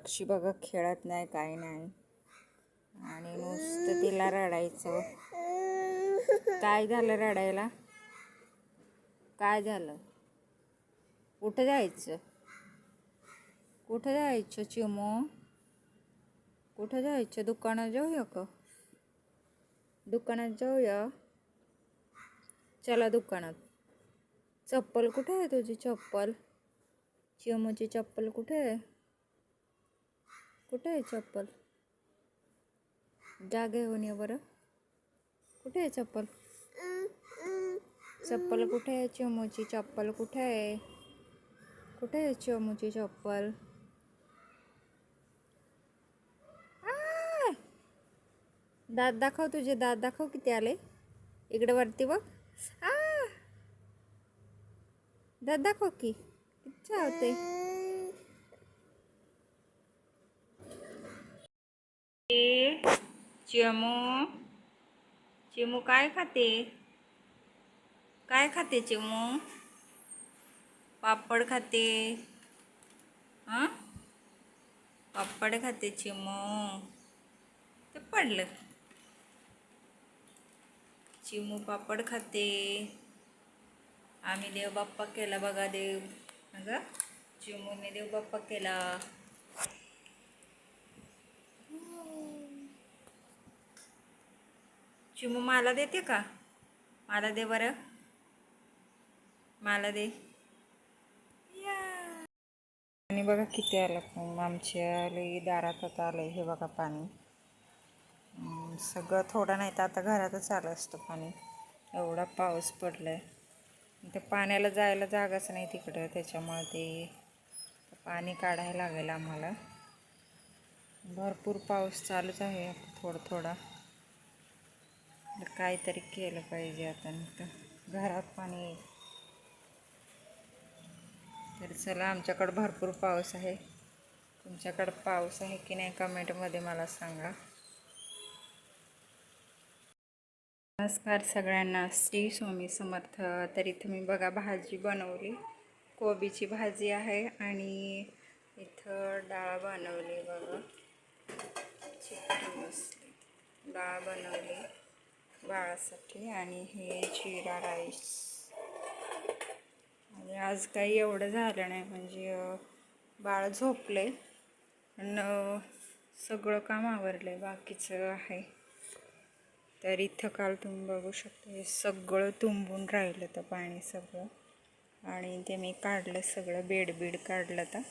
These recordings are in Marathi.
साक्षी बघा खेळत नाही, काही नाही, आणि नुसतं तिला रडायचं. काय झालं रडायला? काय झालं? कुठं जायचं? कुठं जायचं चिमू? कुठं जायचं? दुकानात जाऊया का? दुकानात जाऊया. चला दुकानात. चप्पल कुठे आहे तुझी? चप्पल, चिमूची चप्पल कुठे आहे? कुठे आहे चप्पल? जा घेऊन ये बरं. कुठे आहे चप्पल? चप्पल कुठे आहे? चिमूची चप्पल कुठे आहे? कुठे आहे चिमूची चप्पल? दात दाखव, तुझे दात दाखव किती आले. इकडे वरती बघ. दात दाखव की किती होते. चिमू, चिमू काय खाते? काय खाते चिमू? पापड खाते. हां, पापड खाते चिमू. ते पडलं. चिमू पापड खाते. आम्ही देव बाप्पा केला बघा. देव अगं चिमूने देव बाप्पा केला. चिमू मला देते का? मला दे बरं, मला दे. आणि बघा किती आलं. आमच्या लई दारात आता आलंय हे बघा पाणी. सगळं थोडं नाही तर आता घरातच आलं असतं पाणी. एवढा पाऊस पडलाय. ते पाण्याला जायला जागाच नाही तिकडं, त्याच्यामुळे ते पाणी काढायला लागेल आम्हाला. भरपूर पाऊस चालूच आहे थोडं थोडा. काहीतरी केलं पाहिजे आता, घरात पाणी येईल. तर चला, आमच्याकडं भरपूर पाऊस आहे. तुमच्याकडं पाऊस आहे की नाही कमेंटमध्ये मला सांगा. नमस्कार सगळ्यांना, श्री स्वामी समर्थ. तर इथं मी बघा भाजी बनवली. कोबीची भाजी आहे आणि इथं डाळ बनवली बघा. डाळ बनवली बाळासाठी आणि हे जिरा राईस. आणि आज काही एवढं झालं नाही, म्हणजे बाळ झोपले पण सगळं काम आवरलं बाकीचं आहे. तर इथं काल तुम्ही बघू शकता हे सगळं तुंबून राहिलं तर पाणी सगळं, आणि ते मी काढलं सगळं, बेड काढलं तर.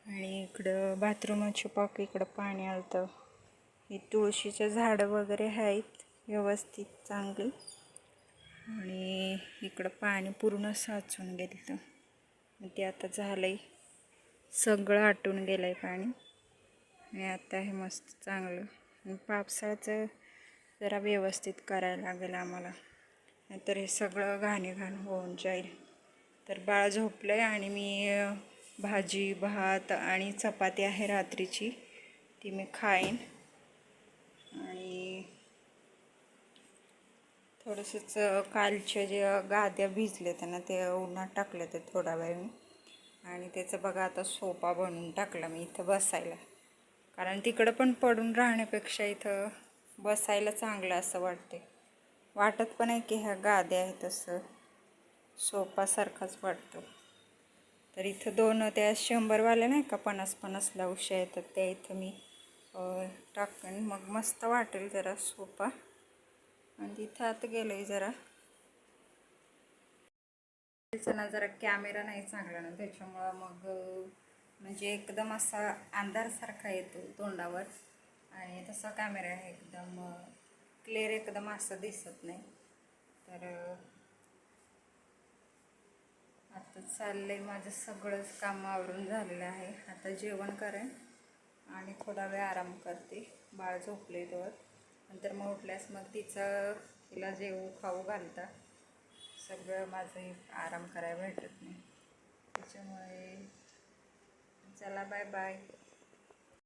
आणि इकडं बाथरूमाच्या पाक इकडं पाणी आलं तर. ही तुळशीचे झाडं वगैरे आहेत व्यवस्थित चांगली, आणि इकडं पाणी पूर्ण साचून गेलं तर ते आता झालंय, सगळं आटून गेलंय पाणी. आणि आता हे मस्त चांगलं. आणि पावसाचं जरा व्यवस्थित करायला लागेल आम्हाला, नाहीतर हे सगळं घाण होऊन जाईल. तर बाळ झोपलं आहे आणि मी भाजी भात आणि चपाती आहे रात्रीची, ती मी खाईन. आणि थोडंसंच कालच्या जे गाद्या भिजले त्यांना ते उन्हात टाकले ते थोडा वेळ. आणि त्याचं बघा आता सोफा बनवून टाकला मी इथं बसायला, कारण तिकडं पण पडून राहण्यापेक्षा इथं बसायला चांगलं असं वाटत पण आहे की ह्या गाद्या आहेत तसं सोफासारखाच वाटतं. तर इथं दोन त्या 100वाल्या नाही का 50-50ला उश्या येतात त्या इथं मी टाकेन, मग मस्त वाटेल जरा सोफा. आणि तिथं आता गेलं आहे जरा ना, जरा कॅमेरा नाही चांगला ना, त्याच्यामुळं मग म्हणजे एकदम असा अंधारसारखा येतो तोंडावर, आणि तसा कॅमेरा आहे एकदम क्लिअर, एकदम असं दिसत नाही. तर आता चाललंय माझं सगळंच काम आवरून झालेलं आहे. आता जेवण करेन आणि थोडा वेळ आराम करते. बाळ झोपले तर नंतर मग उठल्यास मग तिला जेवू खाऊ घालता. सगळं माझं आराम करायला भेटत नाही, त्याच्यामुळे चला बाय बाय.